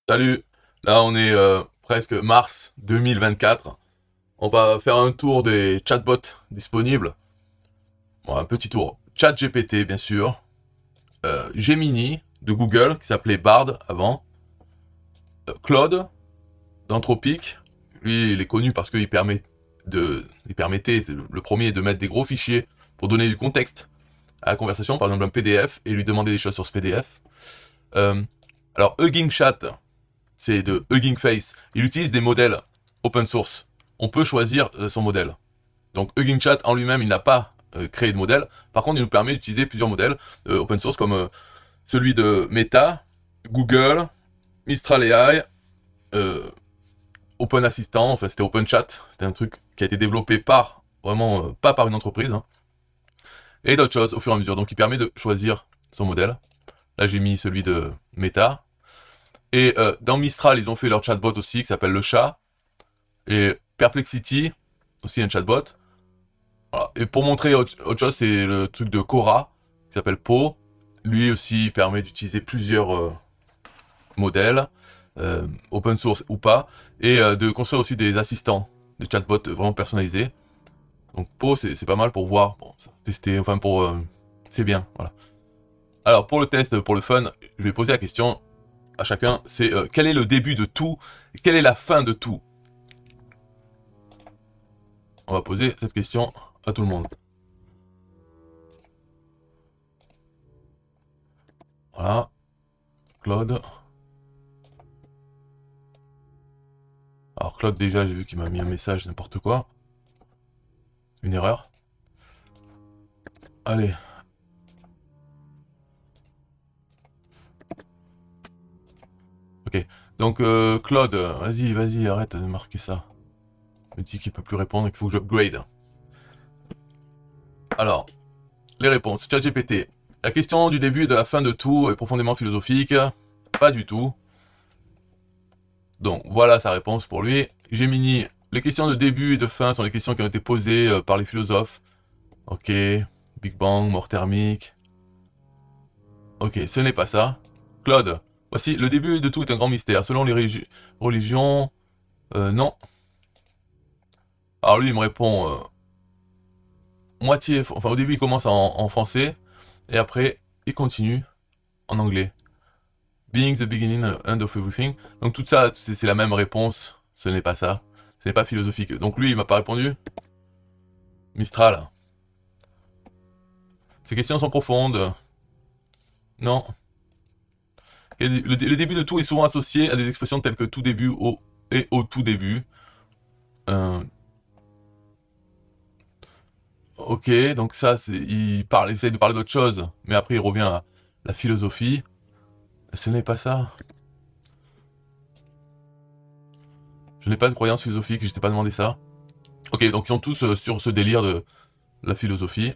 Salut, là on est presque mars 2024. On va faire un tour des chatbots disponibles. Bon, un petit tour. ChatGPT bien sûr, Gemini de Google qui s'appelait Bard avant, Claude d'Anthropic. Lui il est connu parce il permettait, c'est le premier, de mettre des gros fichiers pour donner du contexte à la conversation, par exemple un PDF, et lui demander des choses sur ce PDF. Euh, alors Hugging Chat, c'est de Hugging Face. Il utilise des modèles open source. On peut choisir son modèle. Donc Hugging Chat en lui-même, il n'a pas créé de modèle. Par contre, il nous permet d'utiliser plusieurs modèles open source comme celui de Meta, Google, Mistral AI, euh, Open Assistant, enfin c'était Open Chat, c'était un truc qui a été développé par, vraiment pas par une entreprise, hein, et d'autres choses au fur et à mesure. Donc il permet de choisir son modèle. Là j'ai mis celui de Meta. Et dans Mistral, ils ont fait leur chatbot aussi qui s'appelle le chat. Et Perplexity, aussi un chatbot. Voilà. Et pour montrer autre chose, c'est le truc de Cora, qui s'appelle Po. Lui aussi permet d'utiliser plusieurs modèles, open source ou pas, et de construire aussi des assistants, des chatbots vraiment personnalisés. Donc Po, c'est pas mal pour voir, bon, tester, enfin pour... c'est bien, voilà. Alors pour le test, pour le fun, je vais poser la question à chacun, c'est quel est le début de tout, et quelle est la fin de tout? On va poser cette question à tout le monde. Voilà, Claude. Alors Claude déjà, j'ai vu qu'il m'a mis un message, n'importe quoi. Une erreur. Allez. Ok. Donc Claude, vas-y, arrête de marquer ça. Il me dit qu'il peut plus répondre et qu'il faut que j'upgrade. Alors, les réponses. ChatGPT. La question du début et de la fin de tout est profondément philosophique. Pas du tout. Donc voilà sa réponse pour lui. Gemini. Les questions de début et de fin sont les questions qui ont été posées par les philosophes. Ok. Big Bang, mort thermique. Ok, ce n'est pas ça. Claude. Voici, le début de tout est un grand mystère. Selon les religions... non. Alors lui, il me répond... moitié... Enfin, au début, il commence en français. Et après, il continue en anglais. Being the beginning and end of everything. Donc tout ça, c'est la même réponse. Ce n'est pas ça. Ce n'est pas philosophique. Donc lui, il m'a pas répondu. Mistral. Ces questions sont profondes. Non. Et le début de tout est souvent associé à des expressions telles que tout début et au tout début. Euh, ok, donc ça, il essaye de parler d'autre chose, mais après il revient à la philosophie. Ce n'est pas ça. Je n'ai pas de croyance philosophique, je t'ai pas demandé ça. Ok, donc ils sont tous sur ce délire de la philosophie.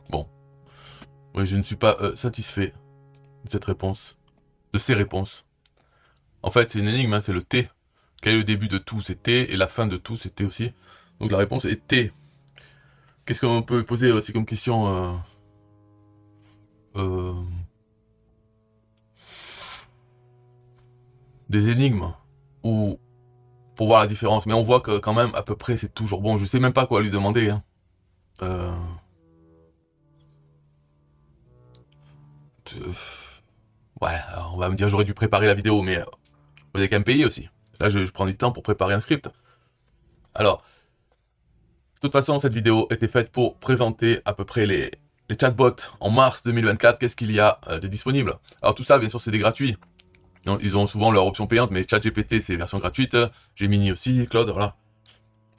Bon, oui, je ne suis pas satisfait de cette réponse, de ces réponses. En fait, c'est une énigme, hein, c'est le T. Quel est le début de tout? C'est T, et la fin de tout, c'est T aussi. Donc la réponse est T. Qu'est-ce qu'on peut poser aussi comme question euh, des énigmes ou pour voir la différence. Mais on voit que quand même à peu près c'est toujours bon. Je sais même pas quoi lui demander. Hein. Euh, euh, ouais, alors on va me dire j'aurais dû préparer la vidéo, mais vous avez qu'à me payer aussi. Là je prends du temps pour préparer un script. Alors, de toute façon cette vidéo était faite pour présenter à peu près les chatbots en mars 2024. Qu'est-ce qu'il y a de disponible? Alors tout ça bien sûr c'est des gratuits. Donc, ils ont souvent leur option payante, mais ChatGPT c'est version gratuite, Gemini aussi, Claude, voilà.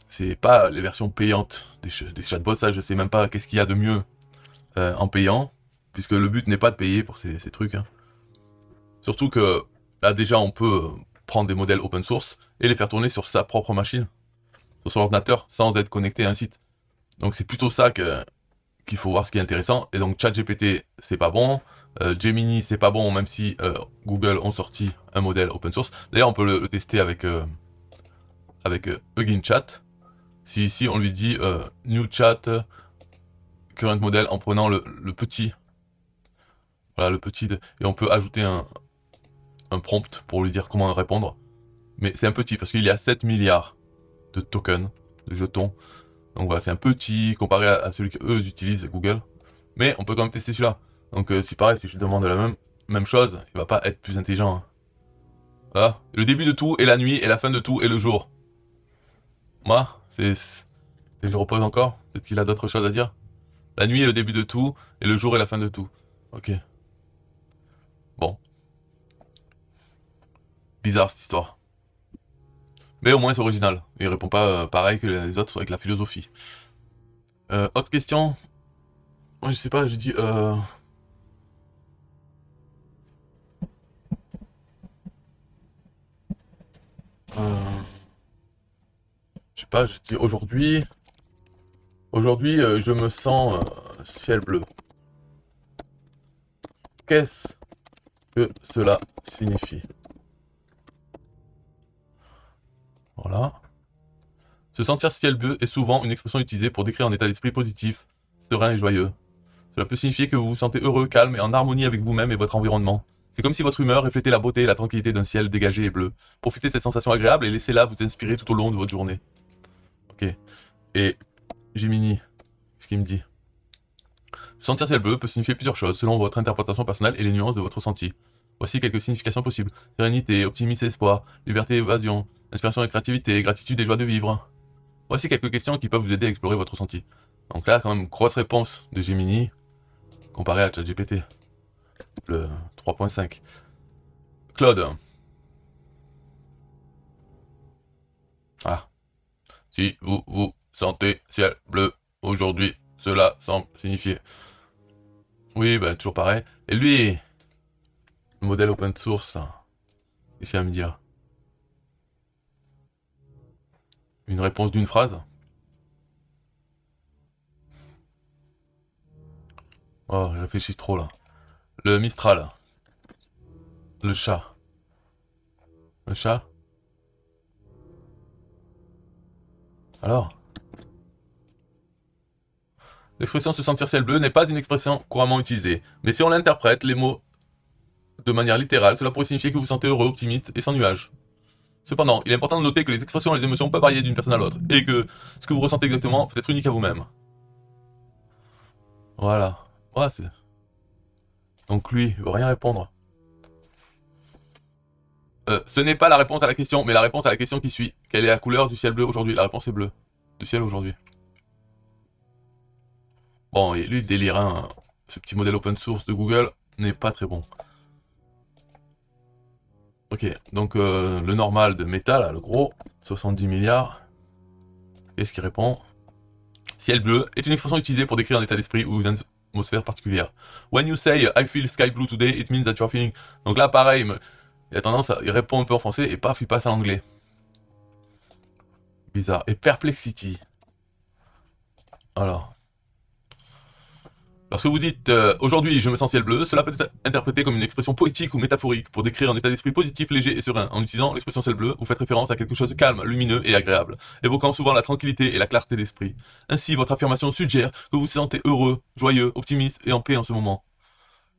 C'est pas les versions payantes des chatbots, ça je sais même pas qu'est-ce qu'il y a de mieux en payant, puisque le but n'est pas de payer pour ces trucs. Hein. Surtout que là déjà on peut prendre des modèles open source et les faire tourner sur sa propre machine, sur son ordinateur, sans être connecté à un site. Donc c'est plutôt ça qu'il faut voir ce qui est intéressant. Et donc ChatGPT c'est pas bon, Gemini c'est pas bon même si Google ont sorti un modèle open source. D'ailleurs on peut le tester avec Hugging Chat. Si ici on lui dit New Chat, current model en prenant le petit Voilà, le petit... Et on peut ajouter un prompt pour lui dire comment répondre. Mais c'est un petit, parce qu'il y a 7 milliards de tokens, de jetons. Donc voilà, c'est un petit comparé à celui qu'eux utilisent, Google. Mais on peut quand même tester celui-là. Donc si pareil, si je lui demande la même chose, il va pas être plus intelligent. Hein. Voilà. Le début de tout est la nuit, et la fin de tout est le jour. Moi, c'est... Et je repose encore. Peut-être qu'il a d'autres choses à dire. La nuit est le début de tout, et le jour est la fin de tout. Ok. Bon. Bizarre cette histoire. Mais au moins c'est original. Il répond pas pareil que les autres avec la philosophie. Autre question. Ouais, je sais pas, j'ai dit... euh, je sais pas, j'ai dit aujourd'hui... Aujourd'hui, je me sens ciel bleu. Qu'est-ce que cela signifie? Voilà. Se sentir ciel bleu est souvent une expression utilisée pour décrire un état d'esprit positif, serein et joyeux. Cela peut signifier que vous vous sentez heureux, calme et en harmonie avec vous-même et votre environnement. C'est comme si votre humeur reflétait la beauté et la tranquillité d'un ciel dégagé et bleu. Profitez de cette sensation agréable et laissez-la vous inspirer tout au long de votre journée. Ok. Et Gemini, ce qu'il me dit. Sentir ciel bleu peut signifier plusieurs choses selon votre interprétation personnelle et les nuances de votre ressenti. Voici quelques significations possibles. Sérénité, optimisme et espoir, liberté et évasion, inspiration et créativité, gratitude et joie de vivre. Voici quelques questions qui peuvent vous aider à explorer votre ressenti. Donc là, quand même, grosse réponse de Gemini, comparé à ChatGPT, le 3.5. Claude. Ah. Si vous vous sentez ciel bleu aujourd'hui, cela semble signifier. Oui, bah toujours pareil. Et lui, le modèle open source, là, qu'est-ce qu'il va me dire? Une réponse d'une phrase? Oh, il réfléchit trop là. Le Mistral. Le chat. Le chat? Alors? L'expression se sentir ciel bleu n'est pas une expression couramment utilisée, mais si on l'interprète, les mots de manière littérale, cela pourrait signifier que vous vous sentez heureux, optimiste et sans nuages. Cependant, il est important de noter que les expressions et les émotions peuvent varier d'une personne à l'autre, et que ce que vous ressentez exactement peut être unique à vous-même. Voilà. Ouais, c'est... Donc lui, il veut rien répondre. Ce n'est pas la réponse à la question, mais la réponse à la question qui suit. Quelle est la couleur du ciel bleu aujourd'hui? La réponse est bleue. Du ciel aujourd'hui. Bon, et lui, le délire, hein. Ce petit modèle open source de Google n'est pas très bon. Ok, donc le normal de Meta, là, le gros, 70 milliards. Qu'est-ce qu'il répond? Ciel bleu est une expression utilisée pour décrire un état d'esprit ou une atmosphère particulière. When you say I feel sky blue today, it means that you're feeling. Donc là, pareil, il a tendance à... Il répond un peu en français et paf, il passe en anglais. Bizarre. Et perplexity. Alors. Lorsque vous dites aujourd'hui je me sens ciel bleu, cela peut être interprété comme une expression poétique ou métaphorique pour décrire un état d'esprit positif, léger et serein. En utilisant l'expression ciel bleu, vous faites référence à quelque chose de calme, lumineux et agréable, évoquant souvent la tranquillité et la clarté d'esprit. Ainsi, votre affirmation suggère que vous vous sentez heureux, joyeux, optimiste et en paix en ce moment.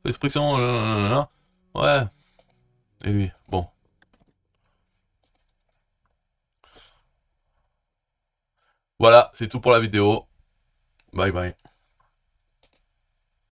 L'expression ouais. Et lui, bon. Voilà, c'est tout pour la vidéo. Bye bye.